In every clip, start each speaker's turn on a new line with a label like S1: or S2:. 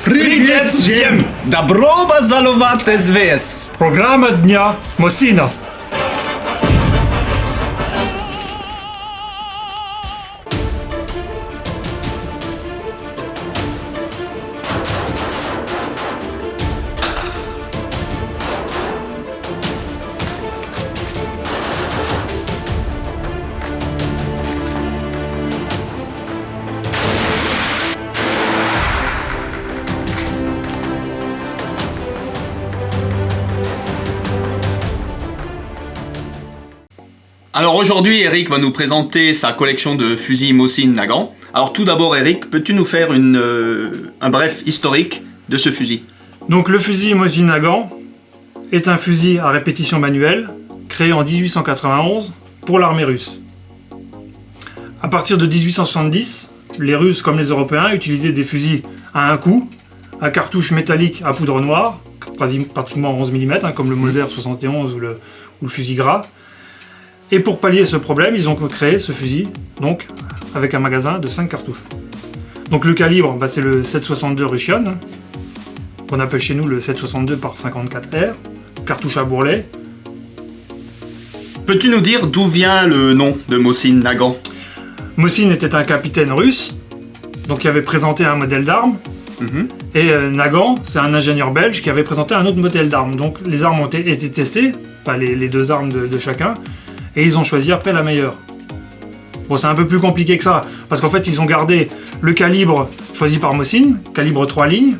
S1: Привет всем! Добро пожаловать в СВС!
S2: Програма дня Мосина.
S1: Alors aujourd'hui, Eric va nous présenter sa collection de fusils Mosin Nagant. Alors tout d'abord, Eric, peux-tu nous faire un bref historique de ce fusil?
S2: Donc le fusil Mosin Nagant est un fusil à répétition manuelle créé en 1891 pour l'armée russe. À partir de 1870, les Russes comme les Européens utilisaient des fusils à un coup, à cartouche métallique à poudre noire, pratiquement 11 mm, comme le Mauser 71 ou le fusil gras. Et pour pallier ce problème, ils ont créé ce fusil, donc avec un magasin de 5 cartouches. Donc le calibre, c'est le 7,62 Russian, qu'on appelle chez nous le 7,62 par 54R, cartouche à bourrelet.
S1: Peux-tu nous dire d'où vient le nom de Mosin Nagant?
S2: Mosin était un capitaine russe, donc qui avait présenté un modèle d'arme. Et Nagant, c'est un ingénieur belge qui avait présenté un autre modèle d'arme. Donc les armes ont été testées, pas les deux armes de chacun. Et ils ont choisi après la meilleure. Bon, c'est un peu plus compliqué que ça, parce qu'en fait, ils ont gardé le calibre choisi par Mosin, calibre 3 lignes,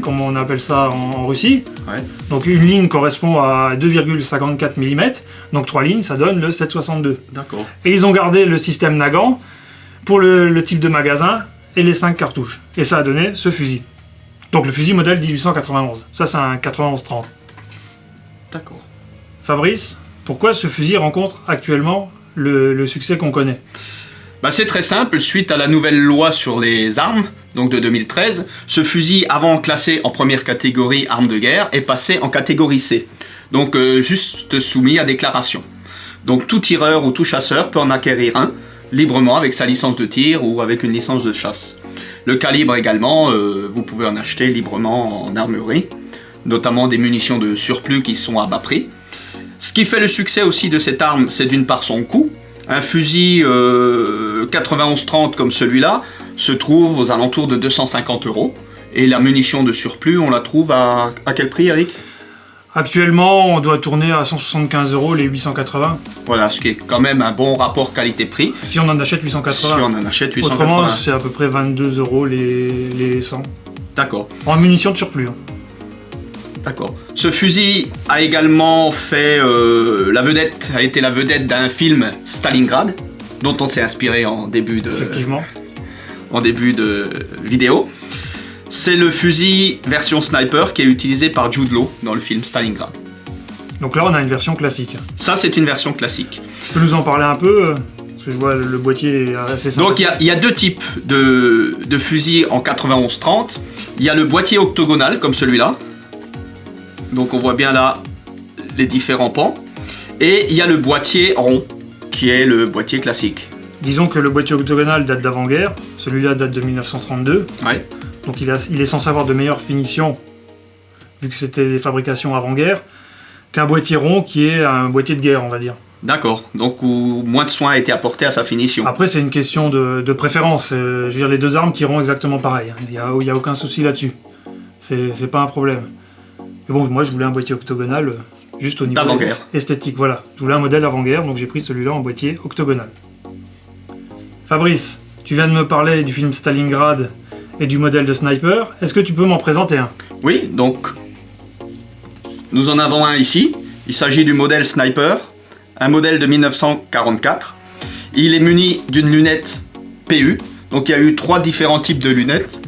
S2: comme on appelle ça en Russie.
S1: Ouais.
S2: Donc une ligne correspond à 2,54 mm, donc 3 lignes, ça donne le 7,62.
S1: D'accord.
S2: Et ils ont gardé le système Nagant pour le type de magasin et les 5 cartouches. Et ça a donné ce fusil. Donc le fusil modèle 1891. Ça, c'est un 91-30.
S1: D'accord.
S2: Fabrice, pourquoi ce fusil rencontre actuellement le succès qu'on connaît?
S1: C'est très simple, suite à la nouvelle loi sur les armes, donc de 2013, ce fusil, avant classé en première catégorie armes de guerre, est passé en catégorie C, donc juste soumis à déclaration. Donc tout tireur ou tout chasseur peut en acquérir un, librement avec sa licence de tir ou avec une licence de chasse. Le calibre également, vous pouvez en acheter librement en armurerie, notamment des munitions de surplus qui sont à bas prix. Ce qui fait le succès aussi de cette arme, c'est d'une part son coût. Un fusil 91-30 comme celui-là se trouve aux alentours de 250 €. Et la munition de surplus, on la trouve à quel prix, Eric?
S2: Actuellement, on doit tourner à 175 € les 880.
S1: Voilà, ce qui est quand même un bon rapport qualité-prix.
S2: Si on en achète 880.
S1: Si on en achète 880.
S2: Autrement, c'est à peu près 22 € les 100.
S1: D'accord.
S2: En munitions de surplus.
S1: D'accord. Ce fusil a également fait a été la vedette d'un film Stalingrad, dont on s'est inspiré en début de vidéo. C'est le fusil version sniper qui est utilisé par Jude Law dans le film Stalingrad.
S2: Donc là, on a une version classique.
S1: Ça, c'est une version classique.
S2: Tu peux nous en parler un peu? Parce que je vois le boîtier est assez simple.
S1: Donc il y a deux types de fusils en 91-30. Il y a le boîtier octogonal, comme celui-là. Donc on voit bien là les différents pans. Et il y a le boîtier rond, qui est le boîtier classique.
S2: Disons que le boîtier octogonal date d'avant-guerre, celui-là date de 1932.
S1: Ouais.
S2: Donc il est censé avoir de meilleures finitions, vu que c'était des fabrications avant-guerre, qu'un boîtier rond qui est un boîtier de guerre, on va dire.
S1: D'accord, donc où moins de soin a été apporté à sa finition.
S2: Après, c'est une question de préférence. Je veux dire, les deux armes tireront exactement pareil. Il n'y a aucun souci là-dessus. C'est pas un problème. Mais bon, moi je voulais un boîtier octogonal juste au niveau esthétique. Voilà, je voulais un modèle avant-guerre, donc j'ai pris celui-là en boîtier octogonal. Fabrice, tu viens de me parler du film Stalingrad et du modèle de sniper. Est-ce que tu peux m'en présenter un?
S1: Oui, donc nous en avons un ici. Il s'agit du modèle sniper, un modèle de 1944. Il est muni d'une lunette PU. Donc il y a eu 3 différents types de lunettes.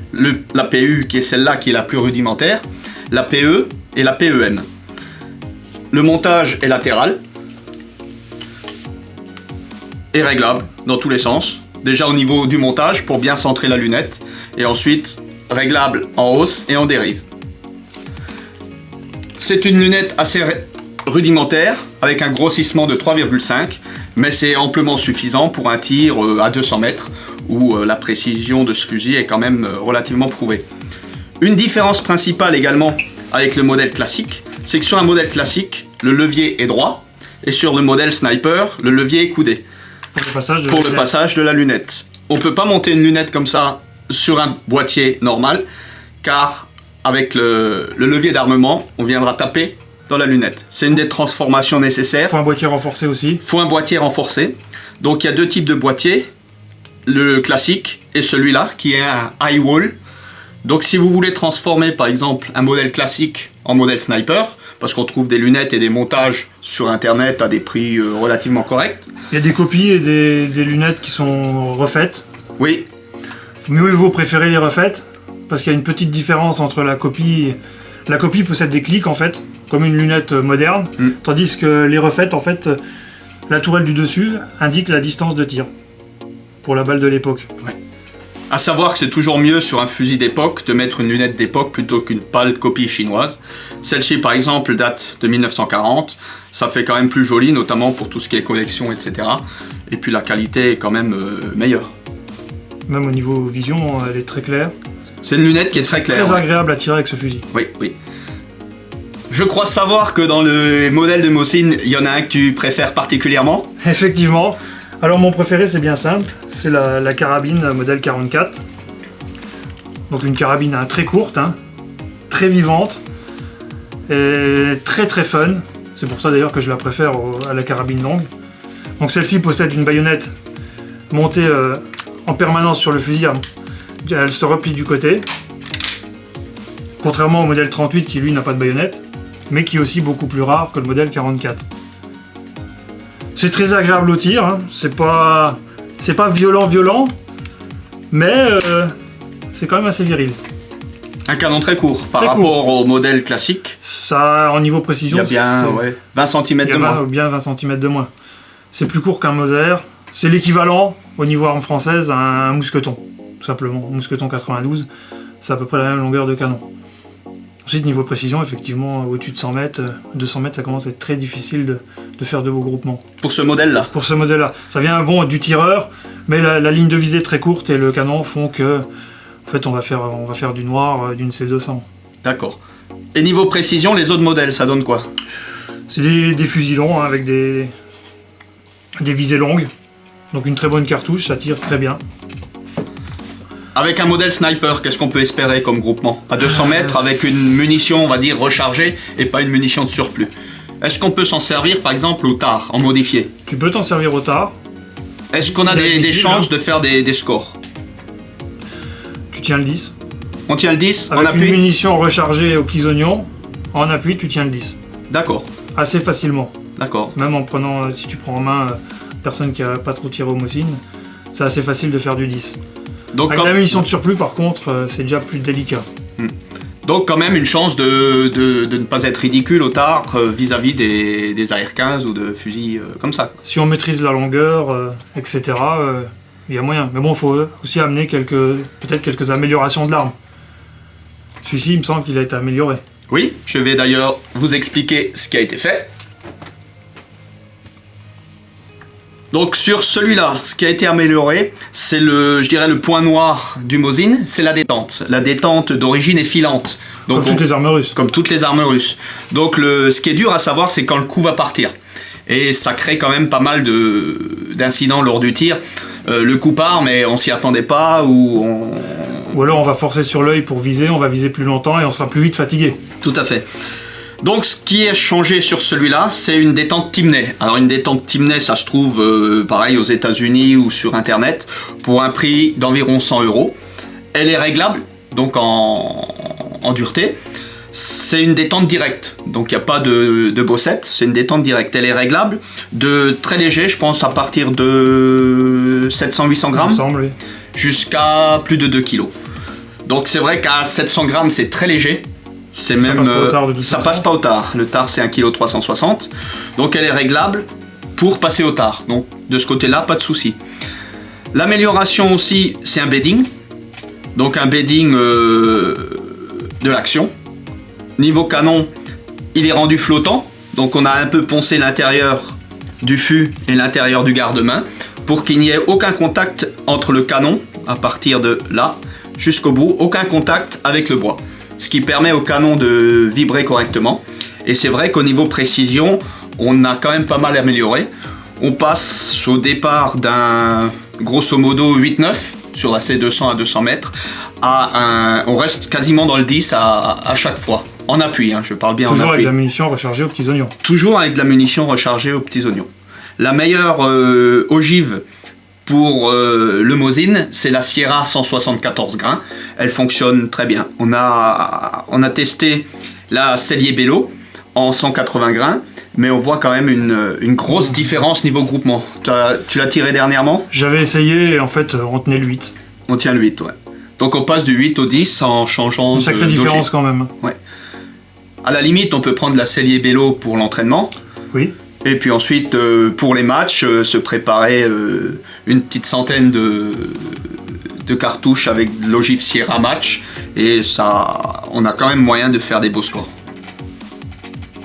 S1: La PU qui est celle-là qui est la plus rudimentaire, la PE et la PEM. Le montage est latéral et réglable dans tous les sens. Déjà au niveau du montage pour bien centrer la lunette et ensuite réglable en hausse et en dérive. C'est une lunette rudimentaire avec un grossissement de 3,5, mais c'est amplement suffisant pour un tir à 200 mètres où la précision de ce fusil est quand même relativement prouvée. Une différence principale également avec le modèle classique, c'est que sur un modèle classique, le levier est droit et sur le modèle sniper, le levier est coudé. Pour le passage de la lunette. On ne peut pas monter une lunette comme ça sur un boîtier normal, car avec le levier d'armement, on viendra taper dans la lunette. C'est une des transformations nécessaires.
S2: Il faut un boîtier renforcé aussi.
S1: Il faut un boîtier renforcé. Donc il y a deux types de boîtiers, le classique et celui-là, qui est un high wall. Donc si vous voulez transformer par exemple un modèle classique en modèle sniper, parce qu'on trouve des lunettes et des montages sur internet à des prix relativement corrects.
S2: Il y a des copies et des lunettes qui sont refaites.
S1: Oui.
S2: Mais oui, vous préférez les refaites, parce qu'il y a une petite différence entre la copie. La copie possède des clics en fait, comme une lunette moderne, tandis que les refaites, en fait, la tourelle du dessus indique la distance de tir pour la balle de l'époque.
S1: Ouais. À savoir que c'est toujours mieux sur un fusil d'époque de mettre une lunette d'époque plutôt qu'une pâle copie chinoise. Celle-ci par exemple date de 1940, ça fait quand même plus joli, notamment pour tout ce qui est collection, etc. Et puis la qualité est quand même meilleure.
S2: Même au niveau vision, elle est très claire.
S1: C'est une lunette qui est très claire.
S2: Très agréable à tirer avec ce fusil.
S1: Oui, oui. Je crois savoir que dans le modèle de Mosin, il y en a un que tu préfères particulièrement.
S2: Effectivement. Alors mon préféré, c'est bien simple, c'est la carabine modèle 44. Donc une carabine très courte, très vivante, et très très fun. C'est pour ça d'ailleurs que je la préfère à la carabine longue. Donc celle-ci possède une baïonnette montée en permanence sur le fusil. Elle se replie du côté. Contrairement au modèle 38 qui lui n'a pas de baïonnette, mais qui est aussi beaucoup plus rare que le modèle 44. C'est très agréable au tir, c'est pas violent, mais c'est quand même assez viril.
S1: Un canon très court par rapport au modèle classique.
S2: Ça, en niveau précision,
S1: il y a bien 20 cm de moins.
S2: Bien 20 cm de moins. C'est plus court qu'un Mauser. C'est l'équivalent, au niveau arme française, à un mousqueton, tout simplement. Mousqueton 92, c'est à peu près la même longueur de canon. Ensuite, niveau précision, effectivement, au-dessus de 100 mètres, 200 mètres, ça commence à être très difficile de faire de beaux groupements.
S1: Pour ce modèle-là.
S2: Pour ce modèle-là. Ça vient du tireur, mais la ligne de visée très courte et le canon font que, en fait, on va faire du noir d'une C200.
S1: D'accord. Et niveau précision, les autres modèles, ça donne quoi?
S2: C'est des fusils longs, avec des visées longues. Donc une très bonne cartouche, ça tire très bien.
S1: Avec un modèle sniper, qu'est-ce qu'on peut espérer comme groupement? À 200 mètres, avec une munition, on va dire, rechargée, et pas une munition de surplus. Est-ce qu'on peut s'en servir, par exemple, au tard, en modifié?
S2: Tu peux t'en servir au tard.
S1: Est-ce qu'on a des chances de faire des scores?
S2: Tu tiens le 10.
S1: On tient le 10
S2: avec
S1: en appui?
S2: Une munition rechargée aux petits oignons, en appui, tu tiens le 10.
S1: D'accord.
S2: Assez facilement.
S1: D'accord.
S2: Même en prenant, si tu prends en main personne qui n'a pas trop tiré au Mosin, c'est assez facile de faire du 10. Donc, avec la munition de surplus, par contre, c'est déjà plus délicat.
S1: Donc quand même une chance de ne pas être ridicule au tard vis-à-vis des AR-15 ou de fusils comme ça.
S2: Si on maîtrise la longueur, etc., il y a moyen. Mais bon, il faut aussi amener peut-être quelques améliorations de l'arme. Celui-ci, il me semble qu'il a été amélioré.
S1: Oui, je vais d'ailleurs vous expliquer ce qui a été fait. Donc sur celui-là, ce qui a été amélioré, c'est le point noir du Mosin, c'est la détente. La détente d'origine est filante. Donc,
S2: comme toutes les armes russes.
S1: Comme toutes les armes russes. Donc ce qui est dur à savoir, c'est quand le coup va partir. Et ça crée quand même pas mal d'incidents lors du tir. Le coup part, mais on s'y attendait pas, ou
S2: alors on va forcer sur l'œil pour viser, on va viser plus longtemps et on sera plus vite fatigué.
S1: Tout à fait. Donc ce qui est changé sur celui-là, c'est une détente Timney. Alors une détente Timney, ça se trouve pareil aux États-Unis ou sur internet pour un prix d'environ 100 €. Elle est réglable, donc en dureté. C'est une détente directe, donc il n'y a pas de bossette, c'est une détente directe. Elle est réglable, de très léger, je pense à partir de 700-800 grammes,
S2: oui.
S1: Jusqu'à plus de 2 kg. Donc c'est vrai qu'à 700 grammes, c'est très léger. C'est même, ça passe pas au tard. Le tard, c'est 1,360 kg. Donc elle est réglable pour passer au tard. Donc de ce côté-là, pas de souci. L'amélioration aussi, c'est un bedding. Donc un bedding de l'action. Niveau canon, il est rendu flottant. Donc on a un peu poncé l'intérieur du fût et l'intérieur du garde-main pour qu'il n'y ait aucun contact entre le canon, à partir de là jusqu'au bout, aucun contact avec le bois. Ce qui permet au canon de vibrer correctement. Et c'est vrai qu'au niveau précision, on a quand même pas mal amélioré. On passe au départ d'un grosso modo 8-9 sur la C200 à 200 mètres on reste quasiment dans le 10 à chaque fois. En appui, je parle bien en appui.
S2: Toujours avec de la munition rechargée aux petits oignons.
S1: Toujours avec de la munition rechargée aux petits oignons. La meilleure ogive pour le Mosin, c'est la Sierra 174 grains. Elle fonctionne très bien. On a testé la Cellier Bello en 180 grains, mais on voit quand même une grosse différence niveau groupement. Tu l'as tiré dernièrement ?
S2: J'avais essayé et en fait on tenait le 8.
S1: On tient le 8, ouais. Donc on passe du 8 au 10 en changeant
S2: une sacrée différence quand même.
S1: Ouais. À la limite, on peut prendre la Cellier Bello pour l'entraînement.
S2: Oui.
S1: Et puis ensuite, pour les matchs, se préparer une petite centaine de cartouches avec de l'ogive Sierra Match. Et ça, on a quand même moyen de faire des beaux scores.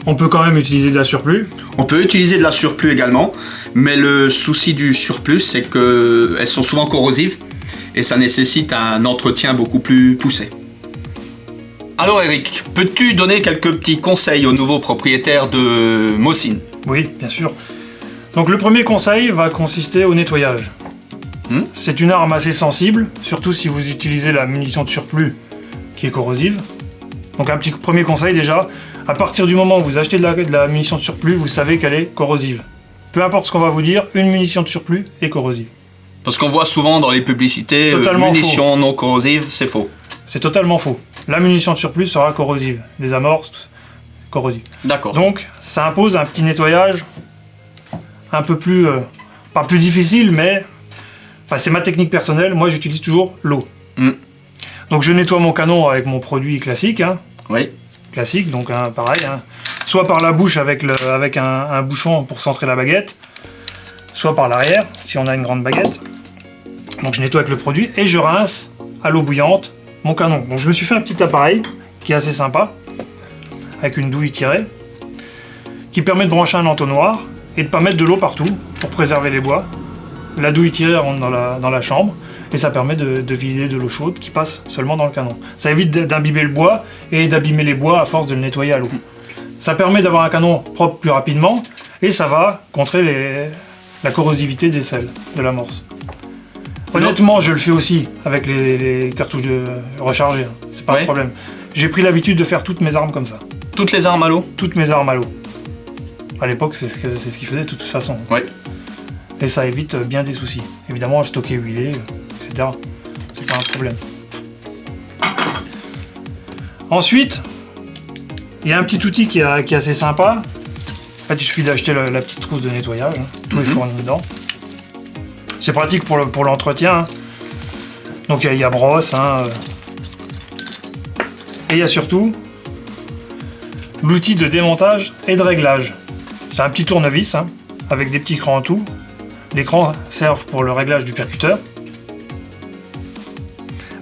S2: On peut quand même utiliser de la surplus.
S1: On peut utiliser de la surplus également. Mais le souci du surplus, c'est qu'elles sont souvent corrosives. Et ça nécessite un entretien beaucoup plus poussé. Alors Eric, peux-tu donner quelques petits conseils aux nouveaux propriétaires de Mosin ?
S2: Oui, bien sûr. Donc le premier conseil va consister au nettoyage. C'est une arme assez sensible, surtout si vous utilisez la munition de surplus qui est corrosive. Donc un petit premier conseil déjà, à partir du moment où vous achetez de la munition de surplus, vous savez qu'elle est corrosive. Peu importe ce qu'on va vous dire, une munition de surplus est corrosive.
S1: Parce qu'on voit souvent dans les publicités, munitions non corrosives, c'est faux.
S2: C'est totalement faux. La munition de surplus sera corrosive. Les amorces, corrosives.
S1: D'accord.
S2: Donc, ça impose un petit nettoyage un peu plus... pas plus difficile, mais... Enfin, c'est ma technique personnelle. Moi, j'utilise toujours l'eau. Donc, je nettoie mon canon avec mon produit classique.
S1: Oui.
S2: Classique, donc pareil. Soit par la bouche avec un bouchon pour centrer la baguette, soit par l'arrière, si on a une grande baguette. Donc je nettoie avec le produit et je rince à l'eau bouillante mon canon. Donc je me suis fait un petit appareil qui est assez sympa, avec une douille tirée, qui permet de brancher un entonnoir et de ne pas mettre de l'eau partout pour préserver les bois. La douille tirée rentre dans la chambre et ça permet de vider de l'eau chaude qui passe seulement dans le canon. Ça évite d'imbiber le bois et d'abîmer les bois à force de le nettoyer à l'eau. Ça permet d'avoir un canon propre plus rapidement et ça va contrer la corrosivité des selles de l'amorce. Honnêtement, je le fais aussi avec les cartouches rechargées, c'est pas un problème. J'ai pris l'habitude de faire toutes mes armes comme ça.
S1: Toutes les armes à l'eau ?
S2: Toutes mes armes à l'eau. À l'époque, c'est ce qu'ils faisaient de toute façon.
S1: Ouais.
S2: Et ça évite bien des soucis. Évidemment, stocker huilé, etc. C'est pas un problème. Ensuite, il y a un petit outil qui est assez sympa. En fait, il suffit d'acheter la petite trousse de nettoyage. Tout est fourni dedans. C'est pratique pour l'entretien. Donc il y a brosse. Et il y a surtout l'outil de démontage et de réglage. C'est un petit tournevis avec des petits crans en tout. Les crans servent pour le réglage du percuteur.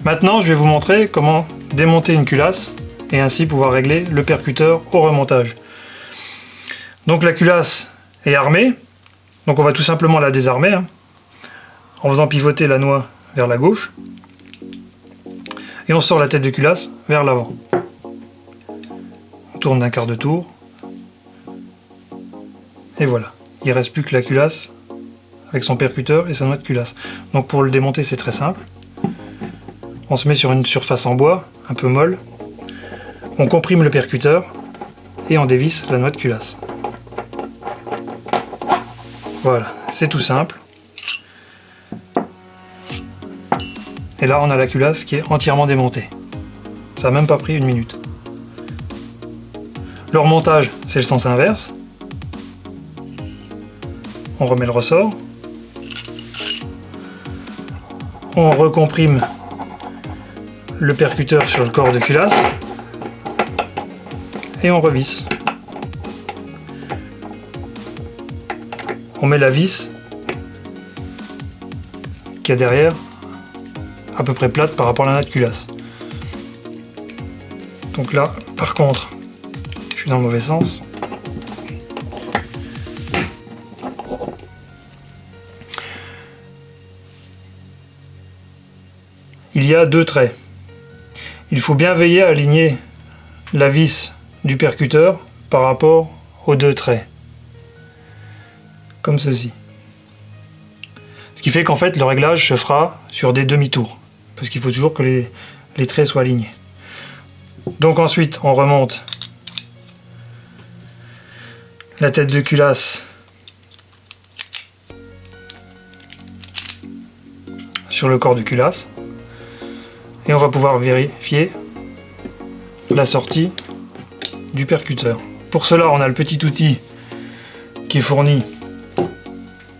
S2: Maintenant, je vais vous montrer comment démonter une culasse et ainsi pouvoir régler le percuteur au remontage. Donc la culasse est armée. Donc on va tout simplement la désarmer en faisant pivoter la noix vers la gauche. Et on sort la tête de culasse vers l'avant. On tourne d'un quart de tour. Et voilà. Il ne reste plus que la culasse avec son percuteur et sa noix de culasse. Donc pour le démonter, c'est très simple. On se met sur une surface en bois, un peu molle. On comprime le percuteur et on dévisse la noix de culasse. Voilà, c'est tout simple. Et là, on a la culasse qui est entièrement démontée. Ça n'a même pas pris 1 minute. Le remontage, c'est le sens inverse. On remet le ressort. On recomprime le percuteur sur le corps de culasse. Et on revisse. On met la vis qui est derrière à peu près plate par rapport à la noix de culasse. Donc là, par contre, je suis dans le mauvais sens. il y a 2 traits. Il faut bien veiller à aligner la vis du percuteur par rapport aux 2 traits. Comme ceci. Ce qui fait qu'en fait le réglage se fera sur des demi-tours. Parce qu'il faut toujours que les traits soient alignés. Donc ensuite on remonte la tête de culasse sur le corps de culasse. Et on va pouvoir vérifier la sortie du percuteur. Pour cela, on a le petit outil qui est fourni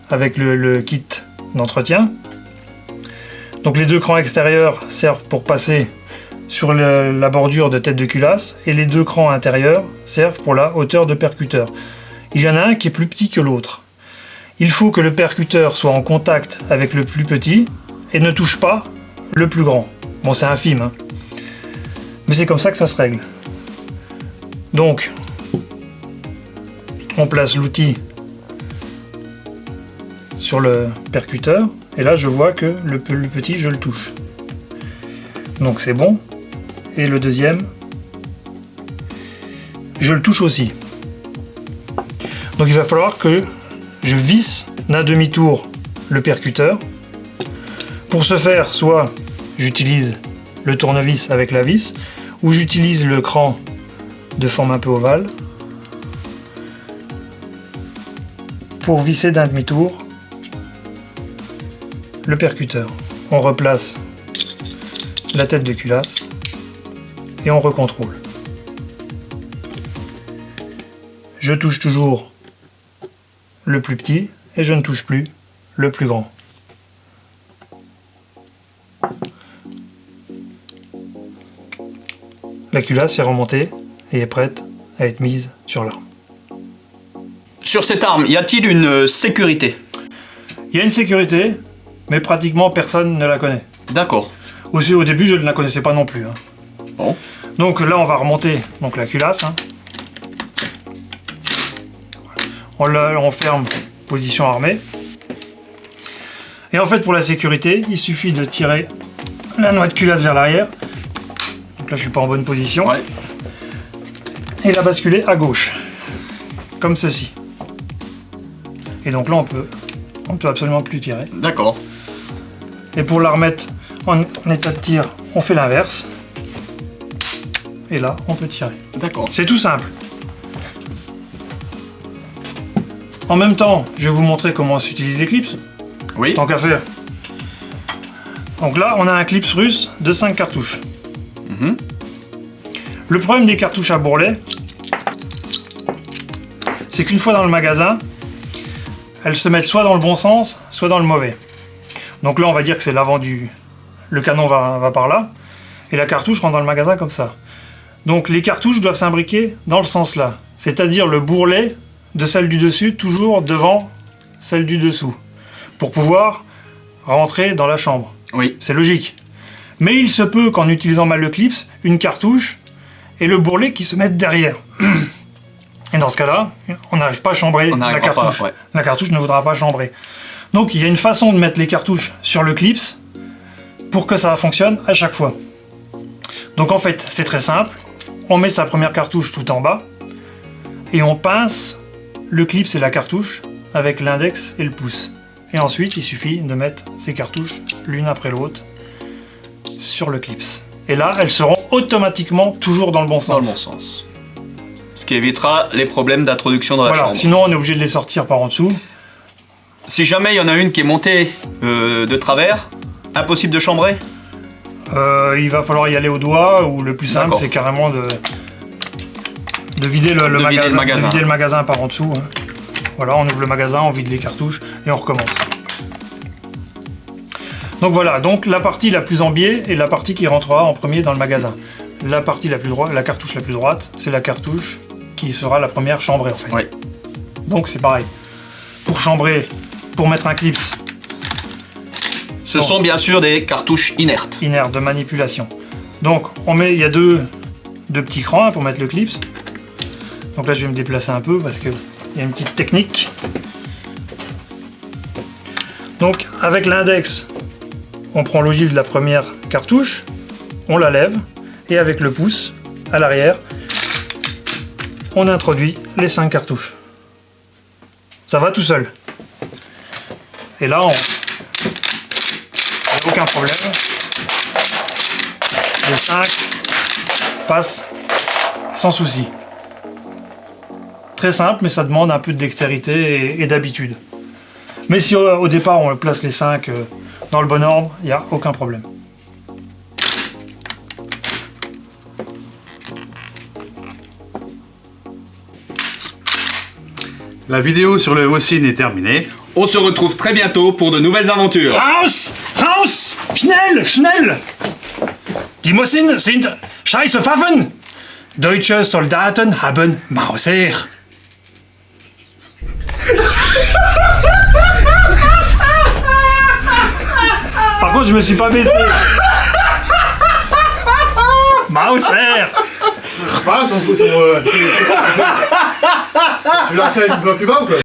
S2: avec le kit d'entretien. Donc les 2 crans extérieurs servent pour passer sur la bordure de tête de culasse et les 2 crans intérieurs servent pour la hauteur de percuteur. Il y en a un qui est plus petit que l'autre. Il faut que le percuteur soit en contact avec le plus petit et ne touche pas le plus grand. Bon, c'est infime, hein. Mais c'est comme ça que ça se règle. Donc, on place l'outil sur le percuteur, et là je vois que le petit, je le touche. Donc c'est bon. Et le deuxième, je le touche aussi. Donc il va falloir que je visse d'un demi-tour le percuteur. Pour ce faire, soit j'utilise le tournevis avec la vis, ou j'utilise le cran de forme un peu ovale pour visser d'un demi-tour le percuteur. On replace la tête de culasse et on recontrôle. Je touche toujours le plus petit et je ne touche plus le plus grand. La culasse est remontée et est prête à être mise sur l'arme.
S1: Sur cette arme, y a-t-il une sécurité?
S2: Il y a une sécurité, mais pratiquement personne ne la connaît.
S1: D'accord.
S2: Aussi, au début, je ne la connaissais pas non plus. Hein.
S1: Bon.
S2: Donc là, on va remonter donc, la culasse. Hein. On ferme position armée. Et en fait, pour la sécurité, il suffit de tirer la noix de culasse vers l'arrière. Donc là, je suis pas en bonne position.
S1: Ouais.
S2: Et la basculer à gauche. Comme ceci. Et donc là, on peut absolument plus tirer.
S1: D'accord.
S2: Et pour la remettre en état de tir, on fait l'inverse. Et là, on peut tirer.
S1: D'accord.
S2: C'est tout simple. En même temps, je vais vous montrer comment s'utilise les clips.
S1: Oui.
S2: Tant qu'à faire. Donc là, on a un clips russe de 5 cartouches.
S1: Mhm.
S2: Le problème des cartouches à bourrelet, c'est qu'une fois dans le magasin, elles se mettent soit dans le bon sens, soit dans le mauvais. Donc là, on va dire que c'est l'avant du... Le canon va par là, et la cartouche rentre dans le magasin comme ça. Donc les cartouches doivent s'imbriquer dans le sens là. C'est-à-dire le bourrelet de celle du dessus, toujours devant celle du dessous. Pour pouvoir rentrer dans la chambre.
S1: Oui.
S2: C'est logique. Mais il se peut qu'en utilisant mal le clips, une cartouche et le bourrelet qui se mettent derrière. Et dans ce cas-là, on n'arrive pas à chambrer la cartouche.
S1: Pas, ouais.
S2: La cartouche ne voudra pas chambrer. Donc il y a une façon de mettre les cartouches sur le clips pour que ça fonctionne à chaque fois. Donc en fait, c'est très simple. On met sa première cartouche tout en bas et on pince le clips et la cartouche avec l'index et le pouce. Et ensuite, il suffit de mettre ces cartouches l'une après l'autre sur le clips. Et là, elles seront automatiquement toujours dans le bon sens.
S1: Dans le bon sens. Ce qui évitera les problèmes d'introduction dans la chambre.
S2: Sinon, on est obligé de les sortir par en dessous.
S1: Si jamais il y en a une qui est montée de travers, impossible de chambrer?
S2: Il va falloir y aller au doigt, ou le plus simple, c'est carrément de vider le magasin. De vider le magasin par en dessous. Hein. Voilà, on ouvre le magasin, on vide les cartouches et on recommence. Donc voilà, donc la partie la plus en biais est la partie qui rentrera en premier dans le magasin. La partie la plus droite, la cartouche la plus droite, c'est la cartouche qui sera la première chambrée en fait.
S1: Oui.
S2: Donc c'est pareil. Pour chambrer, pour mettre un clip.
S1: Ce sont bien sûr des cartouches inertes.
S2: Inertes de manipulation. Donc il y a deux petits crans pour mettre le clip. Donc là je vais me déplacer un peu parce que il y a une petite technique. Donc avec l'index, on prend l'ogive de la première cartouche, on la lève et avec le pouce à l'arrière, on introduit les 5 cartouches. Ça va tout seul. Et là, il n'y a aucun problème. Les 5 passent sans souci. Très simple, mais ça demande un peu de dextérité et d'habitude. Mais si au départ on place les 5 dans le bon ordre, il n'y a aucun problème.
S3: La vidéo sur le Mosin est terminée.
S1: On se retrouve très bientôt pour de nouvelles aventures.
S2: Raus! Raus! Schnell! Schnell! Die Mosin sind scheiße Waffen! Deutsche Soldaten haben Mauser. Par contre, je me suis pas baissé. Mauser!
S3: C'est pas son... Tu l'as fait un peu plus bas ou quoi?